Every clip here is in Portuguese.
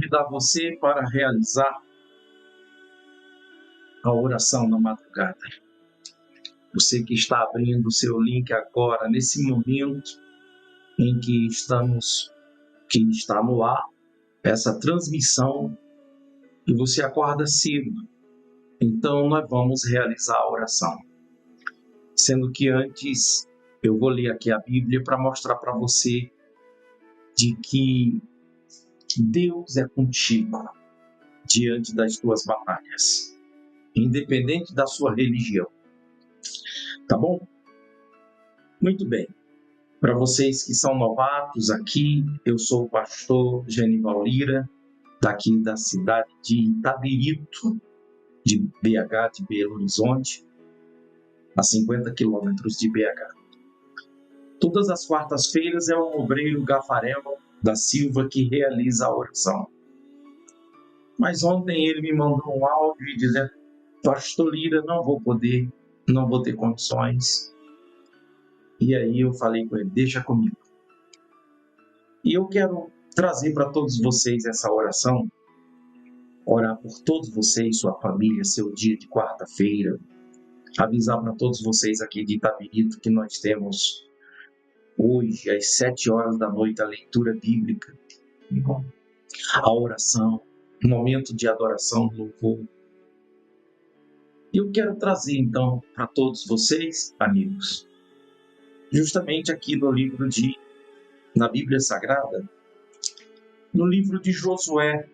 convidar você para realizar a oração da madrugada. Você que está abrindo o seu link agora, nesse momento em que está no ar, essa transmissão, e você acorda cedo. Então, nós vamos realizar a oração. Sendo que antes, eu vou ler aqui a Bíblia para mostrar para você de que Deus é contigo diante das tuas batalhas, independente da sua religião. Tá bom? Muito bem. Para vocês que são novatos aqui, eu sou o pastor Genival Lira, daqui da cidade de Itabirito, de BH, de Belo Horizonte, a 50 quilômetros de BH. Todas as quartas-feiras é o obreiro Gafarel da Silva que realiza a oração. Mas ontem ele me mandou um áudio dizendo: Pastor Lira, não vou ter condições. E aí eu falei com ele: deixa comigo. E eu quero trazer para todos vocês essa oração, orar por todos vocês, sua família, seu dia de quarta-feira, avisar para todos vocês aqui de Itabirito que nós temos hoje, às 7 horas da noite, a leitura bíblica, a oração, momento de adoração, louvor. Eu quero trazer, então, para todos vocês, amigos, justamente aqui na Bíblia Sagrada, no livro de Josué.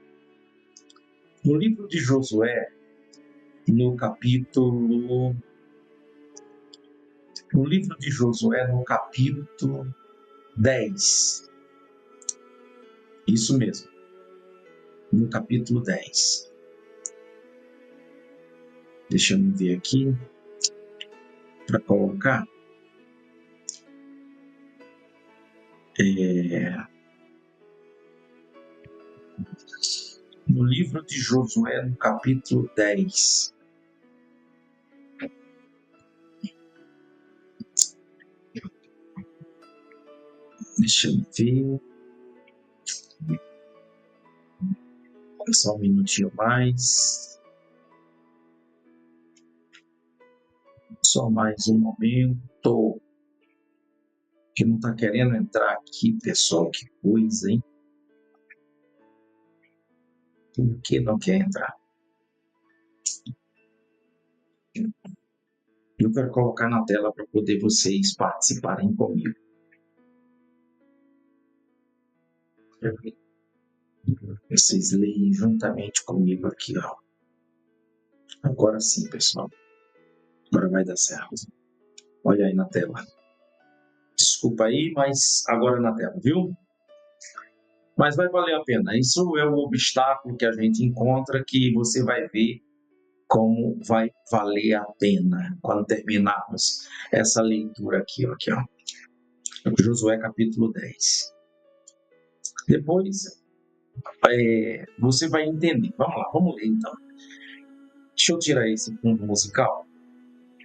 No livro de Josué, no capítulo 10. Isso mesmo, no capítulo 10. Deixa eu ver aqui para colocar. No livro de Josué, no capítulo 10. Deixa eu ver. Só um minutinho mais. Só mais um momento. Que não está querendo entrar aqui, pessoal. Que coisa, hein? Por que não quer entrar? Eu quero colocar na tela para poder vocês participarem comigo. Vocês leem juntamente comigo aqui, ó. Agora sim, pessoal. Agora vai dar certo. Olha aí na tela. Desculpa aí, mas agora na tela, viu? Mas vai valer a pena. Isso é o obstáculo que a gente encontra, que você vai ver como vai valer a pena quando terminarmos essa leitura aqui, ó. Josué capítulo 10. Depois você vai entender. Vamos lá, vamos ler então. Deixa eu tirar esse fundo musical.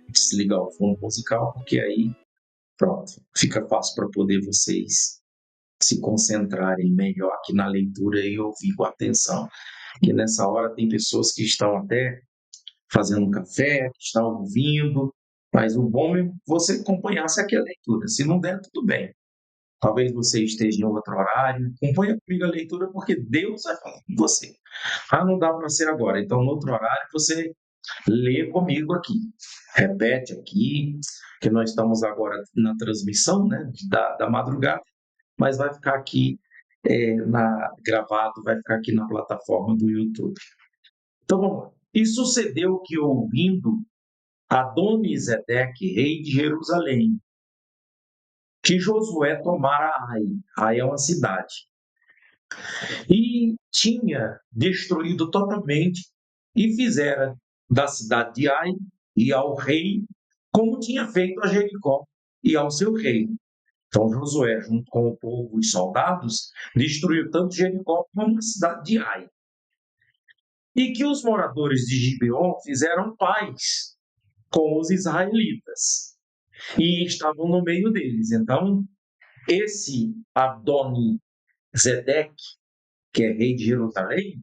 Desligar o fundo musical, porque aí, pronto, fica fácil para poder vocês se concentrarem melhor aqui na leitura e ouvir com atenção. E nessa hora tem pessoas que estão até fazendo um café, que estão ouvindo, mas o bom é você acompanhasse aqui a leitura. Se não der, tudo bem. Talvez você esteja em outro horário, acompanha comigo a leitura, porque Deus vai falar com você. Não dá para ser agora. Então, no outro horário, você lê comigo aqui. Repete aqui, que nós estamos agora na transmissão, né, da madrugada, mas vai ficar aqui gravado, vai ficar aqui na plataforma do YouTube. Então, vamos lá. E sucedeu que, ouvindo Adoni-Zedeque, rei de Jerusalém, que Josué tomara Ai. Ai é uma cidade. E tinha destruído totalmente e fizera da cidade de Ai e ao rei, como tinha feito a Jericó e ao seu reino. Então Josué, junto com o povo e soldados, destruiu tanto Jericó como a cidade de Ai. E que os moradores de Gibeon fizeram paz com os israelitas e estavam no meio deles. Então, esse Adoni-Zedeque, que é rei de Jerusalém,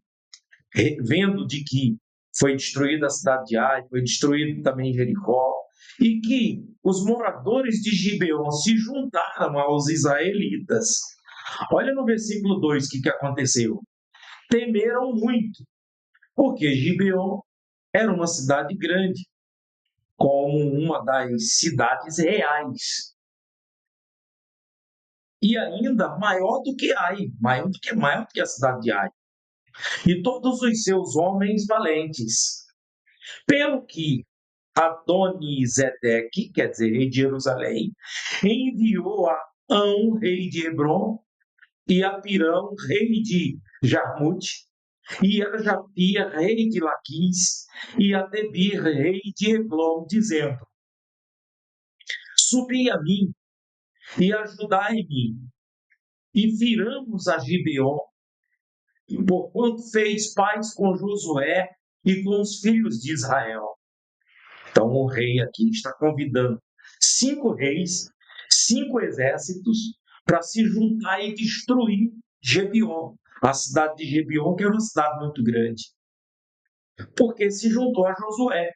vendo de que foi destruída a cidade de Ai, foi destruído também Jericó, e que os moradores de Gibeon se juntaram aos israelitas. Olha no versículo 2 o que aconteceu. Temeram muito, porque Gibeon era uma cidade grande, como uma das cidades reais. E ainda maior do que Ai, maior do que a cidade de Ai. E todos os seus homens valentes. Pelo que Adonizedeque, quer dizer, rei de Jerusalém, enviou a Ão, rei de Hebron, e a Pirão, rei de Jarmute, e a Japia, rei de Laquis, e a Debir, rei de Eglon, dizendo: Subi a mim e ajudai-me, e viramos a Gibeon, porquanto fez paz com Josué e com os filhos de Israel. Então o rei aqui está convidando 5 reis, 5 exércitos para se juntar e destruir Gibeon, a cidade de Gibeon, que era uma cidade muito grande, porque se juntou a Josué.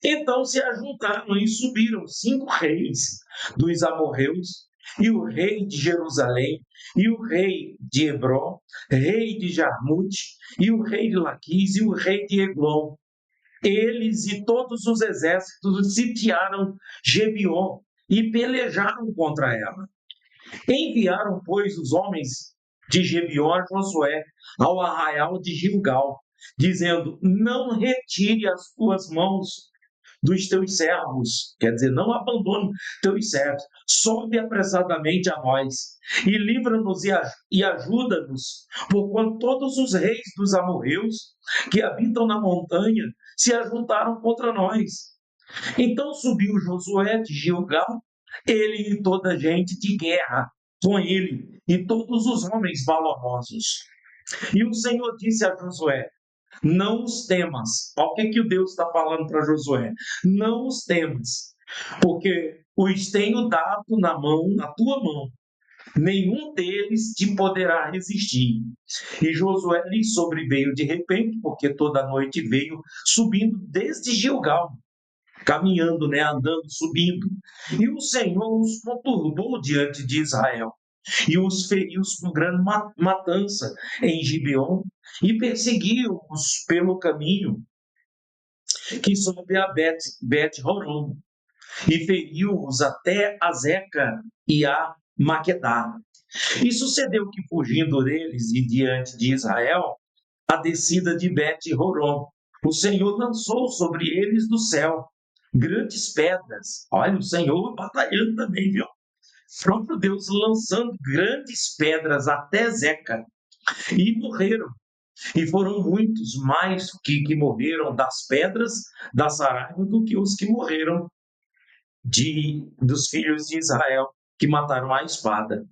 Então se ajuntaram e subiram 5 reis dos amorreus, e o rei de Jerusalém, e o rei de Hebron, rei de Jarmute, e o rei de Laquis, e o rei de Eglon. Eles e todos os exércitos sitiaram Gibeon e pelejaram contra ela. Enviaram, pois, os homens de Gibeon a Josué ao arraial de Gilgal, dizendo: Não retire as tuas mãos dos teus servos, quer dizer, não abandone teus servos, sobe apressadamente a nós e livra-nos e ajuda-nos, porquanto todos os reis dos amorreus que habitam na montanha se ajuntaram contra nós. Então subiu Josué de Gilgal, ele e toda a gente de guerra com ele e todos os homens valorosos. E o Senhor disse a Josué: Não os temas. Olha o que o Deus está falando para Josué. Não os temas, porque os tenho dado na tua mão. Nenhum deles te poderá resistir. E Josué lhe sobreveio de repente, porque toda noite veio subindo desde Gilgal, caminhando, né, andando, subindo. E o Senhor os conturbou diante de Israel e os feriu com grande matança em Gibeon e perseguiu-os pelo caminho que sobe a Bet-Horon e feriu-os até a Zeca e a Maquedá. E sucedeu que, fugindo deles e diante de Israel, a descida de Bet-Horon, o Senhor lançou sobre eles do céu grandes pedras. Olha, o Senhor batalhando também, viu? O próprio Deus lançando grandes pedras até Zeca. E morreram. E foram muitos mais que morreram das pedras da Saraiva do que os que morreram dos filhos de Israel, que mataram a espada.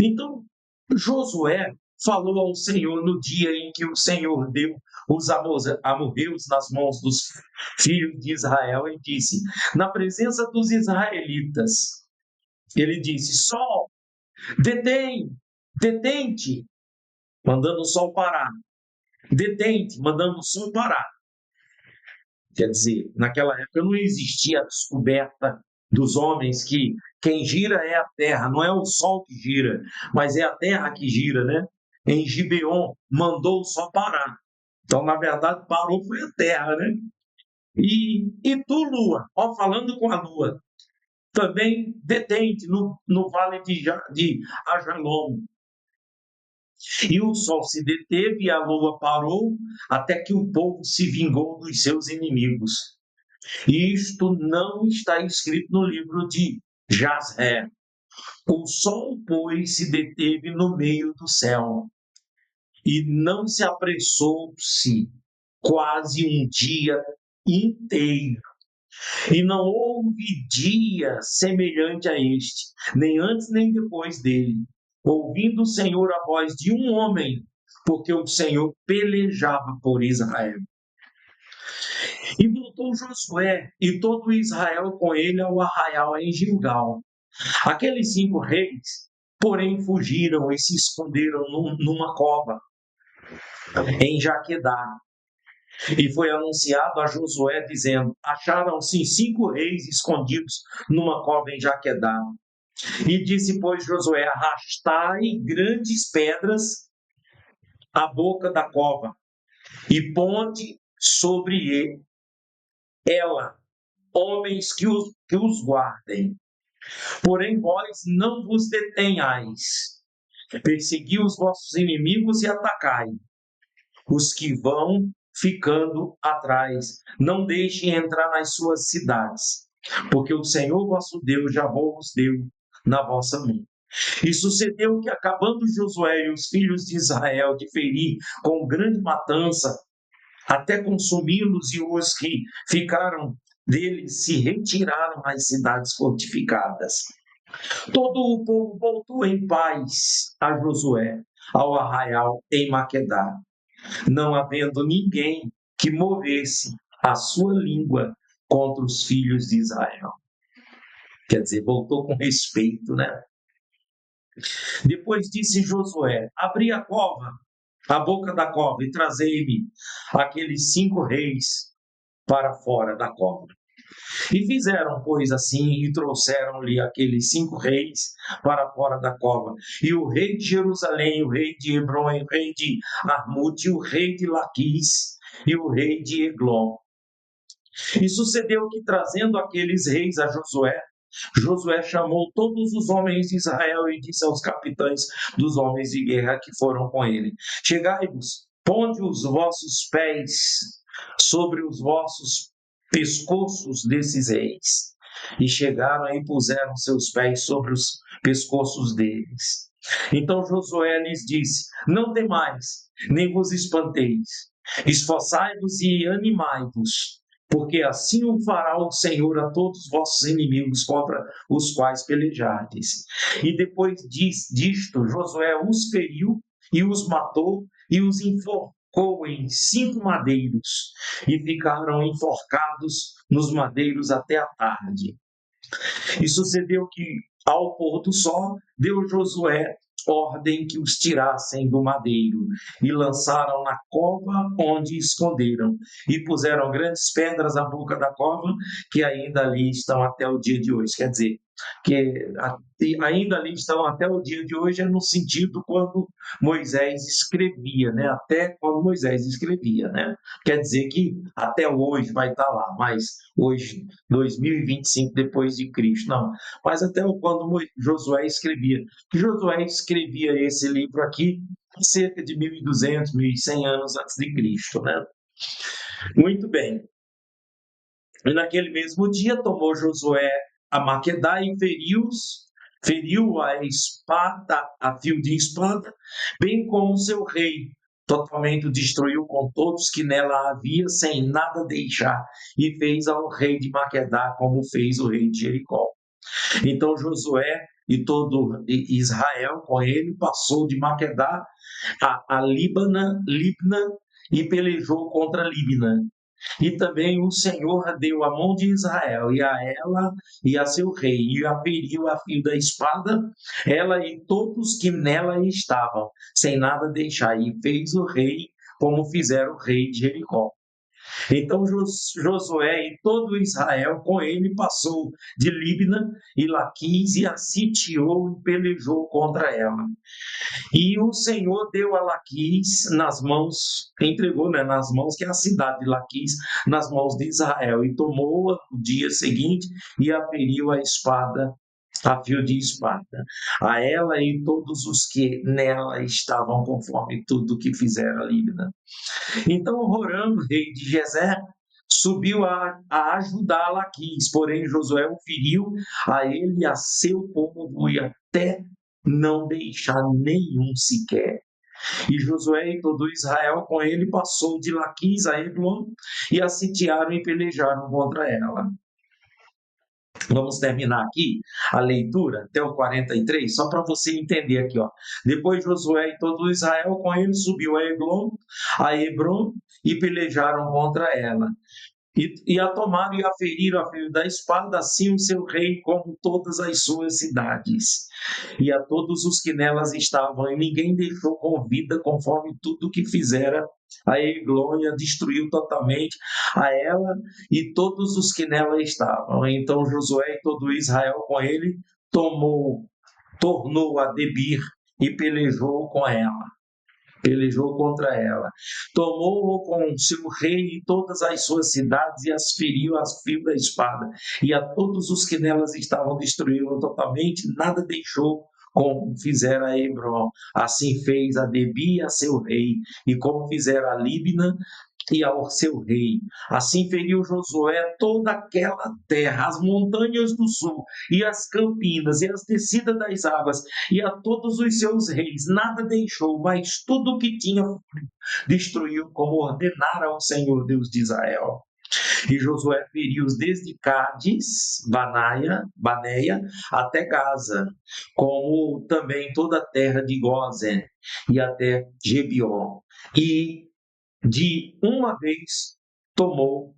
Então, Josué falou ao Senhor no dia em que o Senhor deu os amorreus nas mãos dos filhos de Israel e disse, na presença dos israelitas, ele disse: Sol, detente, mandando o sol parar. Detente, mandando o sol parar. Quer dizer, naquela época não existia a descoberta dos homens que quem gira é a terra, não é o sol que gira, mas é a terra que gira, né? Em Gibeon, mandou o sol parar. Então, na verdade, parou foi a terra, né? E tu, lua, ó, falando com a lua, também detente no vale de Ajalon. E o sol se deteve e a lua parou, até que o povo se vingou dos seus inimigos. Isto não está escrito no livro de Jasher. O sol, pois, se deteve no meio do céu e não se apressou-se quase um dia inteiro. E não houve dia semelhante a este, nem antes nem depois dele, ouvindo o Senhor a voz de um homem, porque o Senhor pelejava por Israel. E voltou Josué e todo Israel com ele ao arraial em Gilgal. Aqueles 5 reis porém fugiram e se esconderam numa cova em Jaquedá. E foi anunciado a Josué, dizendo: acharam-se 5 reis escondidos numa cova em Jaquedá. E disse, pois, Josué: arrastai grandes pedras à boca da cova, e ponde sobre ela homens que os guardem. Porém, vós não vos detenhais. Persegui os vossos inimigos e atacai os que vão ficando atrás. Não deixem entrar nas suas cidades, porque o Senhor vosso Deus já vos deu na vossa mão. E sucedeu que, acabando Josué e os filhos de Israel de ferir com grande matança, até consumi-los, e os que ficaram deles se retiraram às cidades fortificadas. Todo o povo voltou em paz a Josué, ao arraial em Maquedá, não havendo ninguém que movesse a sua língua contra os filhos de Israel. Quer dizer, voltou com respeito, né? Depois disse Josué: abri a cova, a boca da cova, e trazei-me aqueles 5 reis para fora da cova. E fizeram, pois, assim, e trouxeram-lhe aqueles 5 reis para fora da cova. E o rei de Jerusalém, o rei de Hebron, o rei de Armute, o rei de Laquis e o rei de Eglon. E sucedeu que, trazendo aqueles reis a Josué, Josué chamou todos os homens de Israel e disse aos capitães dos homens de guerra que foram com ele: chegai-vos, ponde os vossos pés sobre os vossos pescoços desses reis. E chegaram e puseram seus pés sobre os pescoços deles. Então Josué lhes disse: não temais, nem vos espanteis, esforçai-vos e animai-vos, porque assim o fará o Senhor a todos os vossos inimigos contra os quais pelejardes. E depois disto, Josué os feriu e os matou e os enforcou em 5 madeiros, e ficaram enforcados nos madeiros até a tarde. E sucedeu que, ao pôr do sol, deu Josué ordem que os tirassem do madeiro, e lançaram na cova onde esconderam, e puseram grandes pedras à boca da cova, que ainda ali estão até o dia de hoje. Quer dizer, que ainda ali estão até o dia de hoje, é no sentido quando Moisés escrevia, né? Até quando Moisés escrevia, né? Quer dizer que até hoje vai estar lá, mas hoje, 2025 depois de Cristo, não. Mas até quando Josué escrevia. Josué escrevia esse livro aqui cerca de 1.200, 1.100 anos antes de Cristo, né? Muito bem. E naquele mesmo dia tomou Josué a Maquedá e feriu a espada, a fio de espada, bem como seu rei. Totalmente o destruiu com todos que nela havia, sem nada deixar, e fez ao rei de Maquedá como fez o rei de Jericó. Então Josué e todo Israel com ele passou de Maquedá a Libna, e pelejou contra Libna. E também o Senhor deu a mão de Israel, e a ela e a seu rei, e a feriu a fio da espada, ela e todos que nela estavam, sem nada deixar, e fez o rei como fizeram o rei de Jericó. Então Josué e todo Israel com ele passou de Libna e Laquis, e a sitiou e pelejou contra ela. E o Senhor deu a Laquis nas mãos, entregou, né, nas mãos, que é a cidade de Laquis, nas mãos de Israel, e tomou-a no dia seguinte e a feriu a espada, a fio de espada, a ela e todos os que nela estavam, conforme tudo que fizera Libna. Então Roram, rei de Gezer, subiu a ajudar Laquis, porém Josué o feriu a ele e a seu povo, e até não deixar nenhum sequer. E Josué e todo Israel com ele passou de Laquis a Eglon, e a sitiaram e pelejaram contra ela. Vamos terminar aqui a leitura até o 43, só para você entender aqui, ó. Depois Josué e todo Israel com ele subiu a Hebron, e pelejaram contra ela. e a tomaram e a feriram a fio da espada, assim o seu rei, como todas as suas cidades, e a todos os que nelas estavam, e ninguém deixou com vida, conforme tudo que fizera a Eglon, destruiu totalmente a ela e todos os que nela estavam. Então Josué e todo Israel com ele tornou a Debir e pelejou contra ela. Tomou-o com seu rei e todas as suas cidades e as feriu as fio da espada. E a todos os que nelas estavam destruíram totalmente, nada deixou como fizera a Hebron. Assim fez a Debi a seu rei, e como fizera a Líbina e ao seu rei. Assim feriu Josué toda aquela terra, as montanhas do sul, e as campinas, e as descidas das águas, e a todos os seus reis. Nada deixou, mas tudo o que tinha destruiu, como ordenara o Senhor Deus de Israel. E Josué feriu-os desde Cádiz, Baneia, até Gaza, como também toda a terra de Gósen e até Gebion. E de uma vez tomou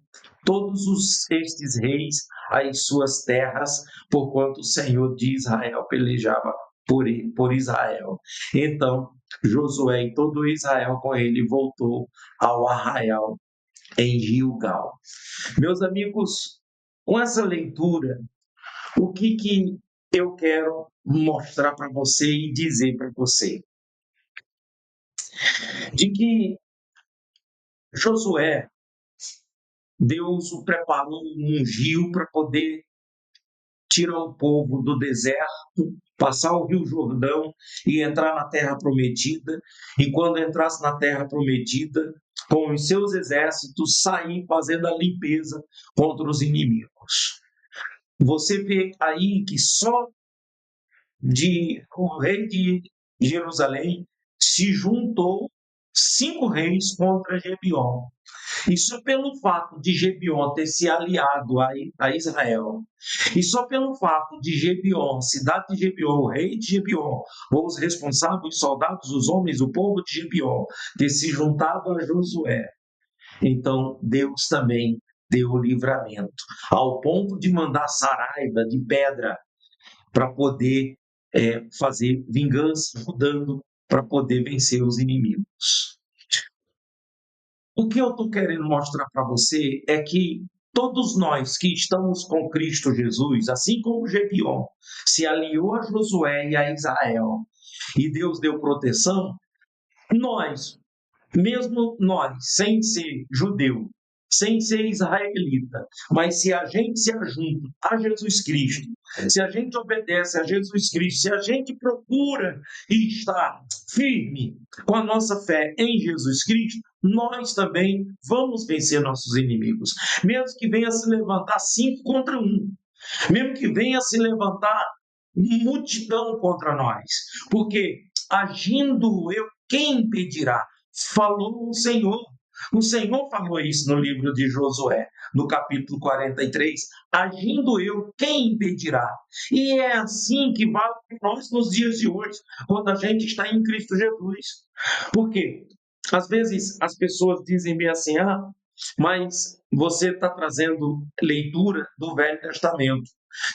estes reis as suas terras, porquanto o Senhor de Israel pelejava por Israel. Então Josué e todo Israel com ele voltou ao arraial em Gilgal. Meus amigos, com essa leitura, o que eu quero mostrar para você e dizer para você? De que Josué, Deus o preparou, ungiu para poder tirar o povo do deserto, passar o Rio Jordão e entrar na Terra Prometida. E quando entrasse na Terra Prometida, com os seus exércitos, sair fazendo a limpeza contra os inimigos. Você vê aí que só o rei de Jerusalém se juntou 5 reis contra Gebion. E só pelo fato de Gebion ter se aliado a Israel, e só pelo fato de Gebion, cidade de Gebion, o rei de Gebion, ou os responsáveis, os soldados, os homens, o povo de Gebion, ter se juntado a Josué, então Deus também deu o livramento, ao ponto de mandar Saraiva de pedra para poder fazer vingança, ajudando para poder vencer os inimigos. O que eu estou querendo mostrar para você é que todos nós que estamos com Cristo Jesus, assim como Gebion se aliou a Josué e a Israel, e Deus deu proteção, nós, mesmo nós, sem ser judeu, sem ser israelita, mas se a gente se ajunta a Jesus Cristo, se a gente obedece a Jesus Cristo, se a gente procura e está firme com a nossa fé em Jesus Cristo, nós também vamos vencer nossos inimigos. Mesmo que venha se levantar 5 contra 1, mesmo que venha se levantar multidão contra nós, porque agindo eu, quem impedirá? Falou o Senhor. O Senhor falou isso no livro de Josué, no capítulo 43. Agindo eu, quem impedirá? E é assim que vale para nós nos dias de hoje, quando a gente está em Cristo Jesus. Por quê? Às vezes as pessoas dizem bem assim, mas você está trazendo leitura do Velho Testamento.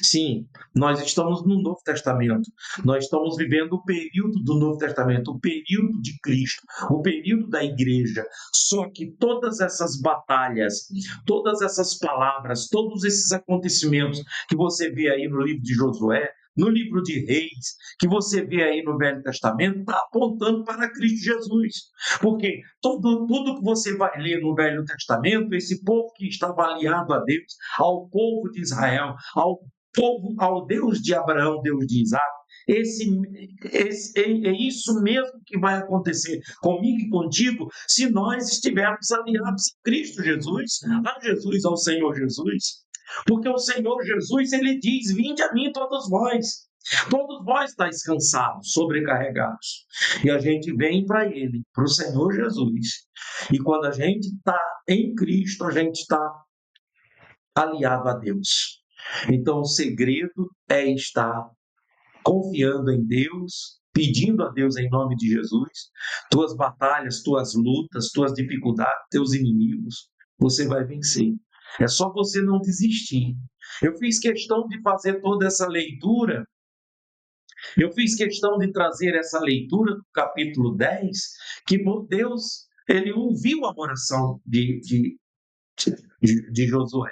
Sim, nós estamos no Novo Testamento. Nós estamos vivendo o período do Novo Testamento, o período de Cristo, o período da igreja. Só que todas essas batalhas, todas essas palavras, todos esses acontecimentos que você vê aí no livro de Josué, no livro de Reis, que você vê aí no Velho Testamento, está apontando para Cristo Jesus. Porque tudo que você vai ler no Velho Testamento, esse povo que estava aliado a Deus, ao povo de Israel, ao Deus de Abraão, Deus de Isaac, é isso mesmo que vai acontecer comigo e contigo se nós estivermos aliados a Cristo Jesus, ao Senhor Jesus. Porque o Senhor Jesus, ele diz, vinde a mim todos vós estáis cansados, sobrecarregados. E a gente vem para ele, para o Senhor Jesus. E quando a gente está em Cristo, a gente está aliado a Deus. Então, o segredo é estar confiando em Deus, pedindo a Deus em nome de Jesus, tuas batalhas, tuas lutas, tuas dificuldades, teus inimigos, você vai vencer. É só você não desistir. Eu fiz questão de fazer toda essa leitura, eu fiz questão de trazer essa leitura do capítulo 10, que Deus, ele ouviu a oração de Josué.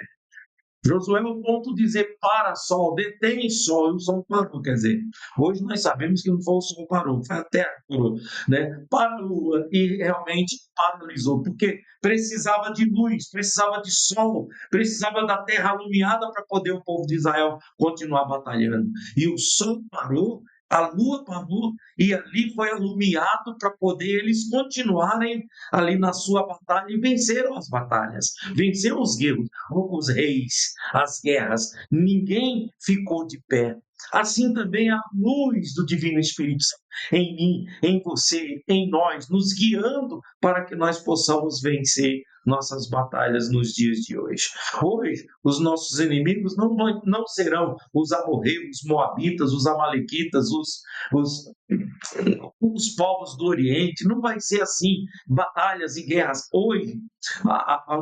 Josué, ao ponto de dizer para sol, detém sol, e o sol parou. Quer dizer, hoje nós sabemos que não foi o sol parou, foi a terra que parou, né? Para a lua, e realmente paralisou, porque precisava de luz, precisava de sol, precisava da terra alumiada para poder o povo de Israel continuar batalhando. E o sol parou, a lua parou, e ali foi alumiado para poder eles continuarem ali na sua batalha, e venceram as batalhas, venceram os reis, as guerras. Ninguém ficou de pé. Assim também a luz do Divino Espírito Santo em mim, em você, em nós, nos guiando para que nós possamos vencer nossas batalhas nos dias de hoje. Hoje, os nossos inimigos não serão os amorreus, os moabitas, os amalequitas, os povos do Oriente, não vai ser assim, batalhas e guerras. Hoje,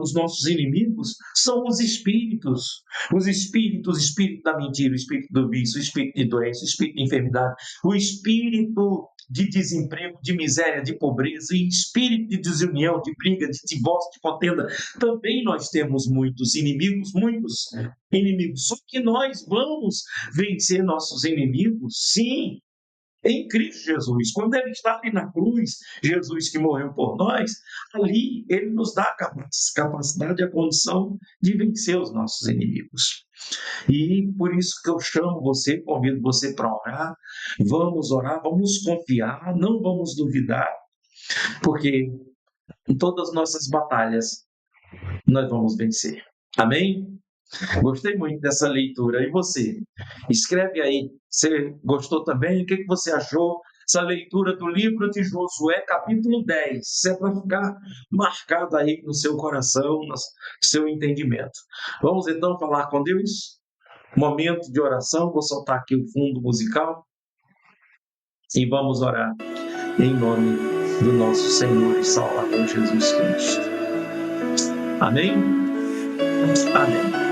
os nossos inimigos são os espíritos, o espírito da mentira, o espírito do vício, o espírito de doença, o espírito de enfermidade, o espírito de desemprego, de miséria, de pobreza, e espírito de desunião, de briga, de divórcio, de contenda. Também nós temos muitos inimigos, só que nós vamos vencer nossos inimigos, sim, em Cristo Jesus. Quando ele está ali na cruz, Jesus que morreu por nós, ali ele nos dá a capacidade, a condição de vencer os nossos inimigos. E por isso que eu chamo você, convido você para orar, vamos confiar, não vamos duvidar, porque em todas as nossas batalhas nós vamos vencer. Amém? Gostei muito dessa leitura. E você? Escreve aí. Você gostou também? O que você achou? Essa leitura do livro de Josué, capítulo 10. Isso é para ficar marcado aí no seu coração, no seu entendimento. Vamos então falar com Deus? Momento de oração. Vou soltar aqui o fundo musical. E vamos orar em nome do nosso Senhor e Salvador Jesus Cristo. Amém? Amém.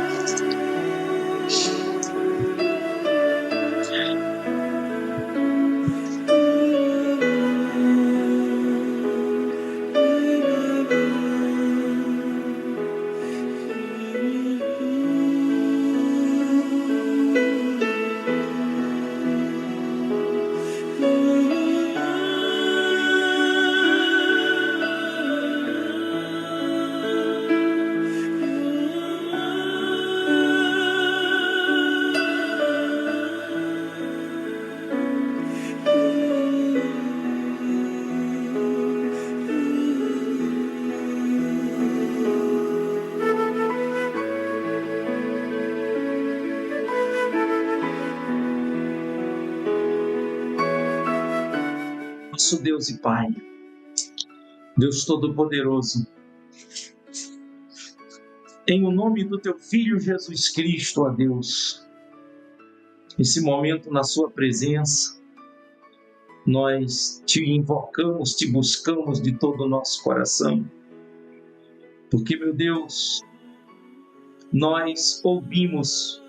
Nosso Deus e Pai, Deus Todo-Poderoso, em o nome do Teu Filho Jesus Cristo, ó Deus, nesse momento na Sua presença, nós Te invocamos, Te buscamos de todo o nosso coração, porque, meu Deus, nós ouvimos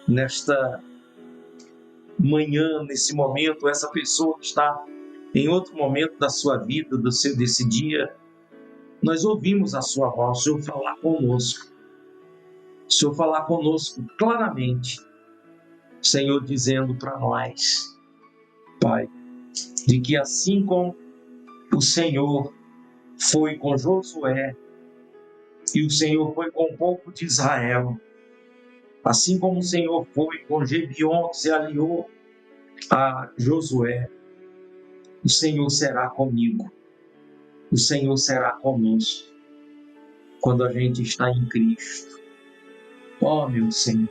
nesta manhã, nesse momento, essa pessoa que está em outro momento da sua vida, desse dia, nós ouvimos a sua voz, o Senhor falar conosco. O Senhor falar conosco claramente. Senhor dizendo para nós, Pai, de que assim como o Senhor foi com Josué e o Senhor foi com o povo de Israel, assim como o Senhor foi com Gedeon, que se aliou a Josué, o Senhor será comigo. O Senhor será conosco quando a gente está em Cristo. Ó, meu Senhor,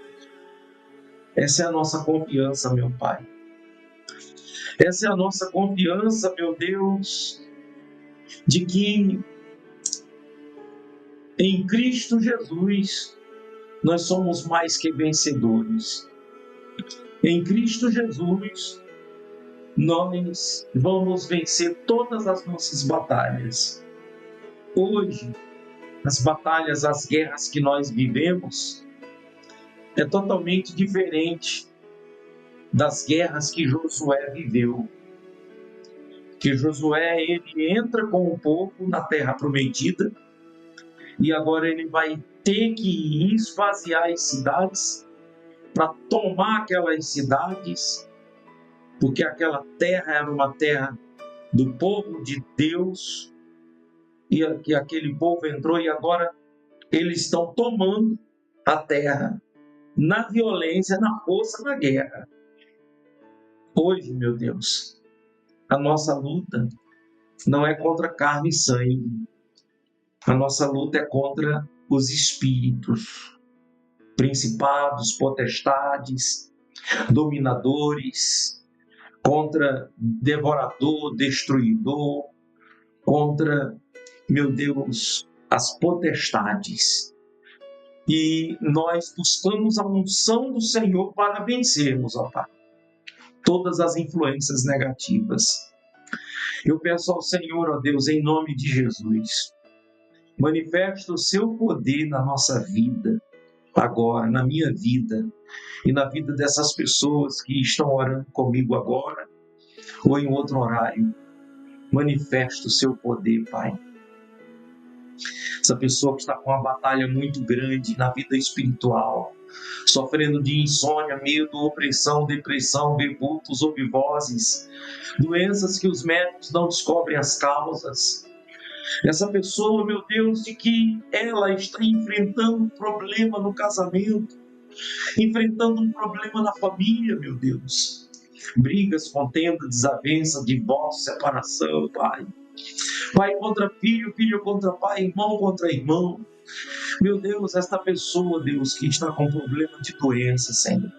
essa é a nossa confiança, meu Pai. Essa é a nossa confiança, meu Deus, de que em Cristo Jesus nós somos mais que vencedores. Em Cristo Jesus nós vamos vencer todas as nossas batalhas. Hoje as batalhas, as guerras que nós vivemos é totalmente diferente das guerras que Josué viveu. Que Josué, ele entra com o povo na terra prometida e agora ele vai ter que esvaziar as cidades para tomar aquelas cidades, porque aquela terra era uma terra do povo de Deus, e que aquele povo entrou e agora eles estão tomando a terra na violência, na força, na guerra. Hoje, meu Deus, a nossa luta não é contra carne e sangue, a nossa luta é contra os espíritos, principados, potestades, dominadores, contra devorador, destruidor, contra, meu Deus, as potestades. E nós buscamos a unção do Senhor para vencermos, ó Pai, todas as influências negativas. Eu peço ao Senhor, ó Deus, em nome de Jesus, manifesta o seu poder na nossa vida, agora, na minha vida e na vida dessas pessoas que estão orando comigo agora ou em outro horário. Manifesta o seu poder, Pai. Essa pessoa que está com uma batalha muito grande na vida espiritual, sofrendo de insônia, medo, opressão, depressão, vultos, obivoses, doenças que os médicos não descobrem as causas. Essa pessoa, meu Deus, de que ela está enfrentando um problema no casamento, enfrentando um problema na família, meu Deus. Brigas, contendas, desavenças, divórcio, separação, Pai. Pai contra filho, filho contra pai, irmão contra irmão. Meu Deus, esta pessoa, Deus, que está com problema de doença, Senhor.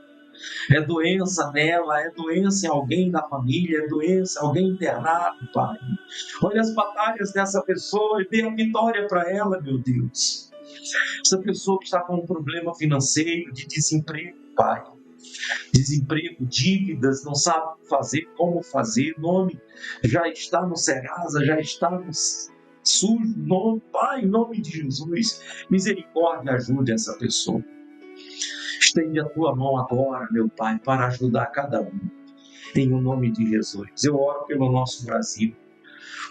É doença nela, é doença em alguém da família, é doença em alguém internado, Pai. Olha as batalhas dessa pessoa e dê a vitória para ela, meu Deus. Essa pessoa que está com um problema financeiro, de desemprego, Pai. Desemprego, dívidas, não sabe o que fazer, como fazer, nome já está no Serasa, já está no SUS, nome, Pai, em nome de Jesus, misericórdia, ajude essa pessoa. Estende a tua mão agora, meu Pai, para ajudar cada um, em o nome de Jesus. Eu oro pelo nosso Brasil,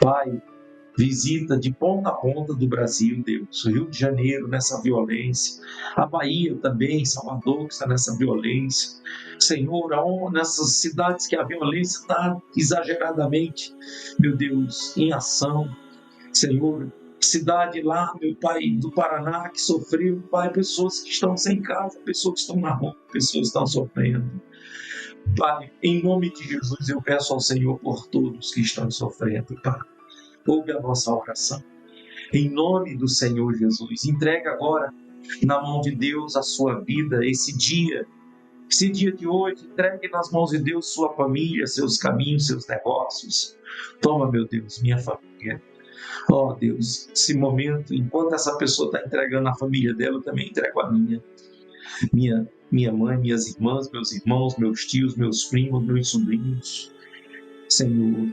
Pai. Visita de ponta a ponta do Brasil, Deus. O Rio de Janeiro nessa violência. A Bahia também, Salvador, que está nessa violência. Senhor, nessas cidades que a violência está exageradamente, meu Deus, em ação. Senhor, cidade lá, meu Pai, do Paraná, que sofreu, Pai, pessoas que estão sem casa, pessoas que estão na rua, pessoas que estão sofrendo. Pai, em nome de Jesus, eu peço ao Senhor por todos que estão sofrendo, Pai. Ouve a nossa oração. Em nome do Senhor Jesus, entrega agora na mão de Deus a sua vida, esse dia de hoje, entregue nas mãos de Deus sua família, seus caminhos, seus negócios. Toma, meu Deus, minha família. Ó Deus, esse momento, enquanto essa pessoa está entregando a família dela, eu também entrego a minha mãe, minhas irmãs, meus irmãos, meus tios, meus primos, meus sobrinhos. Senhor,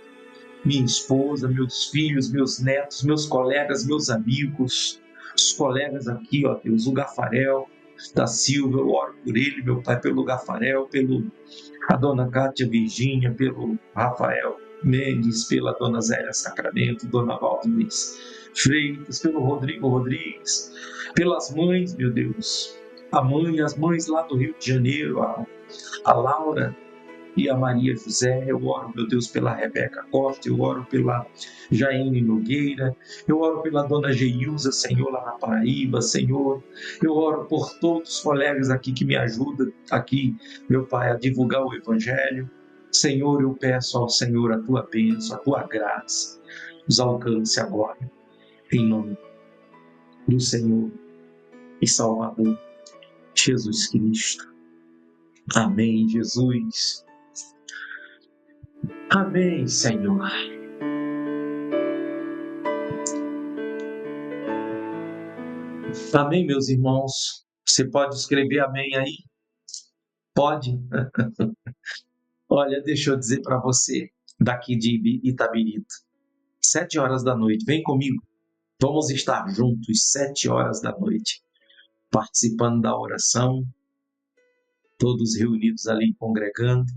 minha esposa, meus filhos, meus netos, meus colegas, meus amigos, os colegas aqui, ó Deus, o Gafarel da Silva, eu oro por ele, meu Pai, pelo Gafarel, a dona Cátia Virgínia, pelo Rafael Mendes, pela dona Zélia Sacramento, dona Valdez Freitas, pelo Rodrigo Rodrigues, pelas mães, meu Deus, as mães lá do Rio de Janeiro, a Laura e a Maria José. Eu oro, meu Deus, pela Rebeca Costa, eu oro pela Jaine Nogueira, eu oro pela dona Geilza, Senhor, lá na Paraíba, Senhor. Eu oro por todos os colegas aqui que me ajudam aqui, meu Pai, a divulgar o Evangelho. Senhor, eu peço ao Senhor a tua bênção, a tua graça, nos alcance agora, em nome do Senhor e Salvador Jesus Cristo. Amém, Jesus. Amém, Senhor. Amém, meus irmãos. Você pode escrever amém aí? Pode? Olha, deixa eu dizer para você, daqui de Itabirito, 7 horas da noite, vem comigo. Vamos estar juntos 7 horas da noite, participando da oração, todos reunidos ali congregando.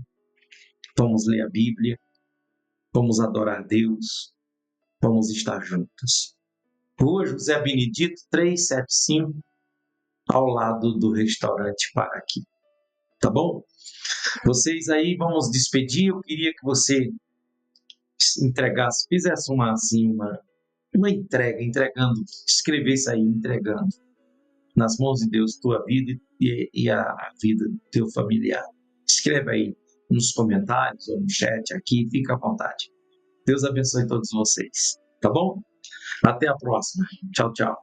Vamos ler a Bíblia, vamos adorar a Deus, vamos estar juntos. Rua José Benedito 375, ao lado do restaurante Paraqui. Tá bom? Vocês aí, vamos despedir. Eu queria que você entregasse, fizesse uma entrega, entregando, escrevesse aí, entregando nas mãos de Deus tua vida e a vida do teu familiar. Escreva aí nos comentários ou no chat aqui, fica à vontade. Deus abençoe todos vocês, tá bom? Até a próxima. Tchau, tchau.